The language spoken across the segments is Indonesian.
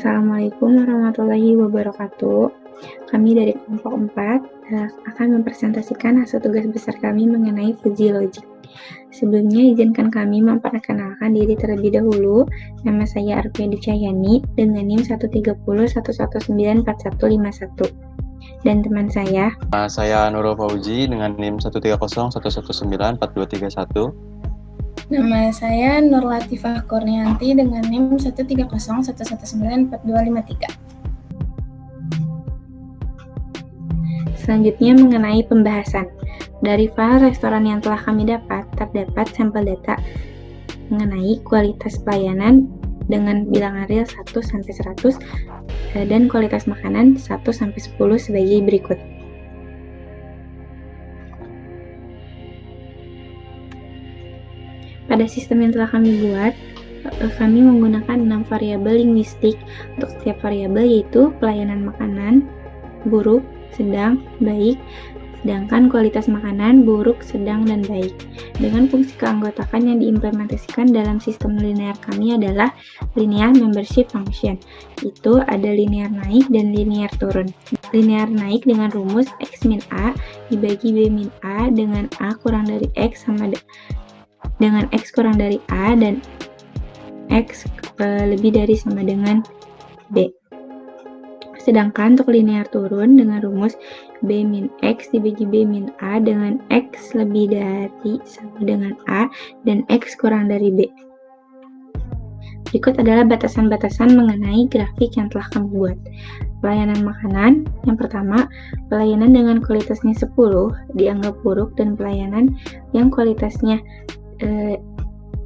Assalamualaikum warahmatullahi wabarakatuh. Kami dari kelompok 4 akan mempresentasikan hasil tugas besar kami mengenai Fuzzy Logic. Sebelumnya izinkan kami memperkenalkan diri terlebih dahulu. Nama saya Arpia Ducayani dengan NIM 13011194151. Dan teman saya. Saya Nurul Fauzi dengan NIM 13011194231. Nama saya Nur Latifah Kurnianti dengan NIM 13011194253. Selanjutnya mengenai pembahasan. Dari file restoran yang telah kami dapat, terdapat sampel data mengenai kualitas pelayanan dengan bilangan real 1-100 dan kualitas makanan 1-10 sebagai berikut. Pada sistem yang telah kami buat, kami menggunakan 6 variabel linguistik untuk setiap variabel, yaitu pelayanan makanan, buruk, sedang, baik, sedangkan kualitas makanan, buruk, sedang, dan baik. Dengan fungsi keanggotakan yang diimplementasikan dalam sistem linear kami adalah linear membership function. Itu ada linear naik dan linear turun. Linear naik dengan rumus X min A dibagi B min A dengan A kurang dari X sama dengan X kurang dari A dan X lebih dari sama dengan B. Sedangkan untuk linear turun dengan rumus B min X dibagi B min A dengan X lebih dari sama dengan A dan X kurang dari B. Berikut adalah batasan-batasan mengenai grafik yang telah kami buat. Pelayanan makanan, yang pertama, pelayanan dengan kualitasnya 10 dianggap buruk dan pelayanan yang kualitasnya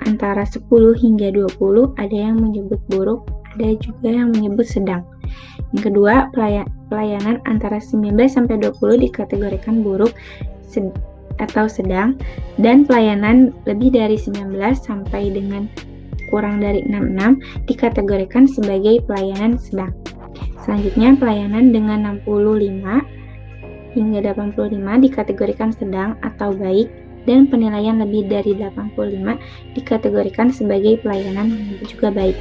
antara 10 hingga 20 ada yang menyebut buruk, ada juga yang menyebut sedang. Yang kedua, pelayanan antara 19 sampai 20 dikategorikan buruk atau sedang, dan pelayanan lebih dari 19 sampai dengan kurang dari 66 dikategorikan sebagai pelayanan sedang. Selanjutnya, pelayanan dengan 65 hingga 85 dikategorikan sedang atau baik, dan penilaian lebih dari 85 dikategorikan sebagai pelayanan yang juga baik.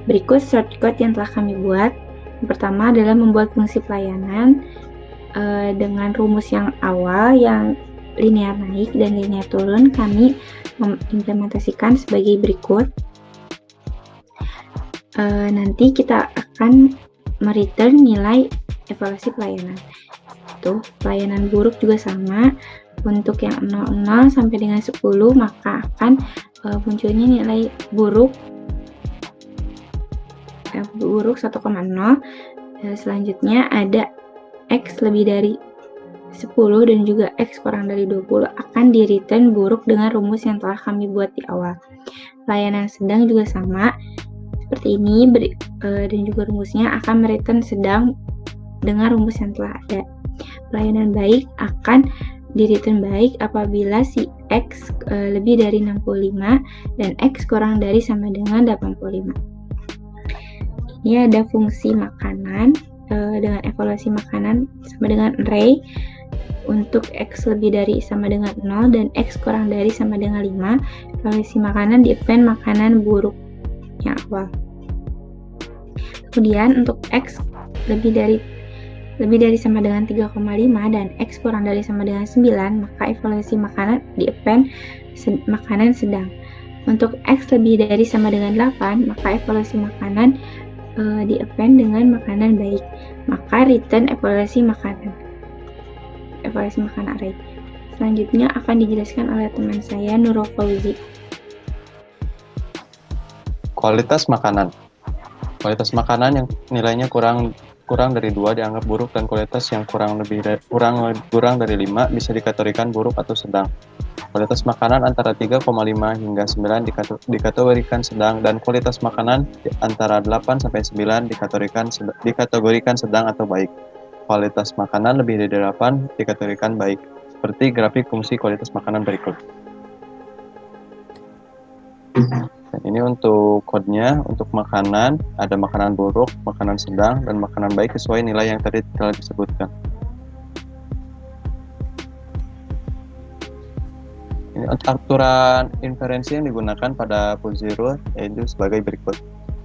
Berikut shortcut yang telah kami buat. Yang pertama adalah membuat fungsi pelayanan dengan rumus yang awal yang linear naik dan linear turun. Kami mengimplementasikan sebagai berikut. Nanti kita akan mereturn nilai evaluasi pelayanan. Itu pelayanan buruk juga sama. Untuk yang 00 sampai dengan 10 maka akan munculnya nilai buruk 1,0. Selanjutnya ada X lebih dari 10 dan juga X kurang dari 20 akan di return buruk dengan rumus yang telah kami buat di awal. Pelayanan sedang juga sama seperti ini dan juga rumusnya akan mereturn sedang dengan rumus yang telah ada. Pelayanan baik akan di return baik apabila si X lebih dari 65 dan X kurang dari sama dengan 85. Ini ada fungsi makanan dengan evaluasi makanan sama dengan array. Untuk X lebih dari sama dengan 0 dan X kurang dari sama dengan 5, evaluasi makanan di event makanan buruk yang awal. Kemudian untuk X lebih dari sama dengan 3,5 dan X kurang dari sama dengan 9, maka evaluasi makanan di event makanan sedang. Untuk X lebih dari sama dengan 8, maka evaluasi makanan di event dengan makanan baik. Maka return evaluasi makanan array. Selanjutnya akan dijelaskan oleh teman saya Nurul Fauzi. Kualitas makanan. Kualitas makanan yang nilainya kurang dari 2 dianggap buruk, dan kualitas yang kurang dari 5 bisa dikategorikan buruk atau sedang. Kualitas makanan antara 3,5 hingga 9 dikategorikan sedang, dan kualitas makanan antara 8 sampai 9 dikategorikan sedang atau baik. Kualitas makanan lebih dari 8 dikategorikan baik, seperti grafik fungsi kualitas makanan berikut. Dan ini untuk kodenya. Untuk makanan, ada makanan buruk, makanan sedang, dan makanan baik sesuai nilai yang tadi telah disebutkan. Ini aturan inferensi yang digunakan pada Fuzzy Rule yaitu sebagai berikut.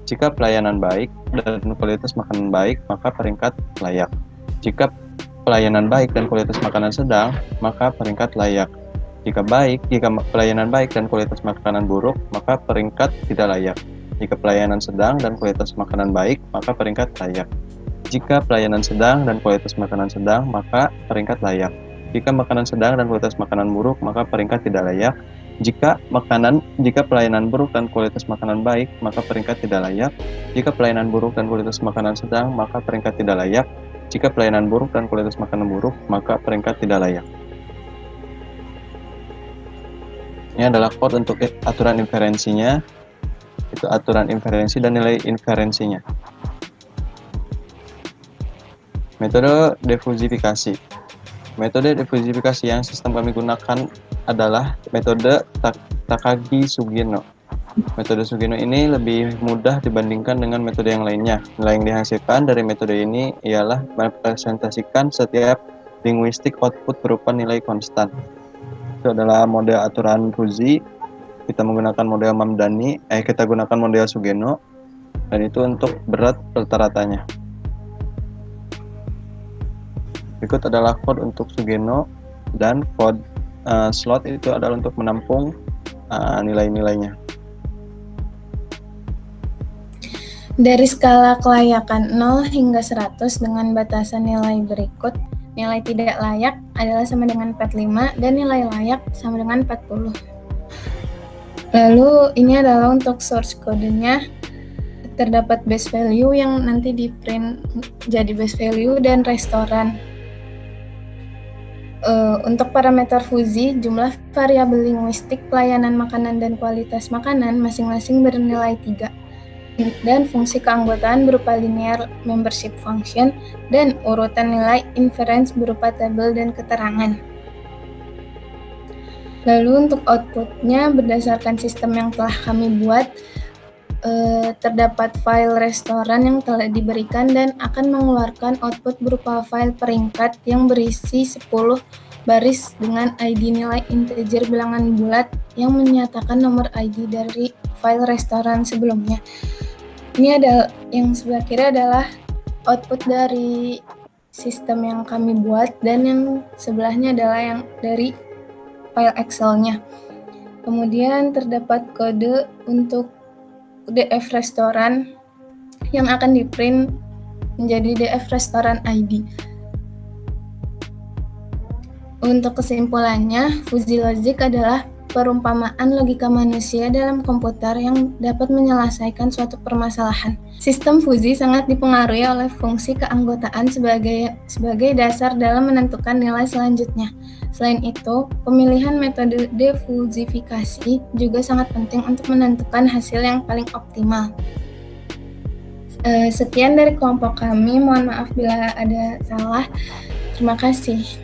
Jika pelayanan baik dan kualitas makanan baik, maka peringkat layak. Jika pelayanan baik dan kualitas makanan sedang, maka peringkat layak. Jika pelayanan baik dan kualitas makanan buruk, maka peringkat tidak layak. Jika pelayanan sedang dan kualitas makanan baik, maka peringkat layak. Jika pelayanan sedang dan kualitas makanan sedang, maka peringkat layak. Jika makanan sedang dan kualitas makanan buruk, maka peringkat tidak layak. Jika pelayanan buruk dan kualitas makanan baik, maka peringkat tidak layak. Jika pelayanan buruk dan kualitas makanan sedang, maka peringkat tidak layak. Jika pelayanan buruk dan kualitas makanan buruk, maka peringkat tidak layak. Ini adalah code untuk aturan inferensinya. Itu aturan inferensi dan nilai inferensinya. Metode defusifikasi. Metode defusifikasi yang sistem kami gunakan adalah metode Takagi-Sugeno. Metode Sugeno ini lebih mudah dibandingkan dengan metode yang lainnya. Nilai yang dihasilkan dari metode ini ialah merepresentasikan setiap linguistik output berupa nilai konstan. Itu adalah model aturan fuzzy. Kita menggunakan model Mamdani, kita gunakan model Sugeno, dan itu untuk berat rata-ratanya. Berikut adalah code untuk Sugeno, dan code slot itu adalah untuk menampung nilai-nilainya. Dari skala kelayakan 0 hingga 100 dengan batasan nilai berikut, nilai tidak layak adalah sama dengan 45 dan nilai layak sama dengan 40. Lalu ini adalah untuk source kodenya. Terdapat base value yang nanti di print jadi base value dan restoran. Untuk parameter fuzzy, jumlah variabel linguistik, pelayanan makanan dan kualitas makanan masing-masing bernilai 3. Dan fungsi keanggotaan berupa linear membership function dan urutan nilai inference berupa tabel dan keterangan. Lalu untuk outputnya berdasarkan sistem yang telah kami buat, terdapat file restoran yang telah diberikan dan akan mengeluarkan output berupa file peringkat yang berisi 10 baris dengan ID nilai integer bilangan bulat yang menyatakan nomor ID dari file restoran sebelumnya. Ini adalah yang sebelah kiri adalah output dari sistem yang kami buat dan yang sebelahnya adalah yang dari file Excel-nya. Kemudian terdapat kode untuk DF restoran yang akan di-print menjadi DF restoran ID. Untuk kesimpulannya, fuzzy logic adalah perumpamaan logika manusia dalam komputer yang dapat menyelesaikan suatu permasalahan. Sistem fuzzy sangat dipengaruhi oleh fungsi keanggotaan sebagai dasar dalam menentukan nilai selanjutnya. Selain itu, pemilihan metode defusifikasi juga sangat penting untuk menentukan hasil yang paling optimal. Sekian dari kelompok kami, mohon maaf bila ada salah. Terima kasih.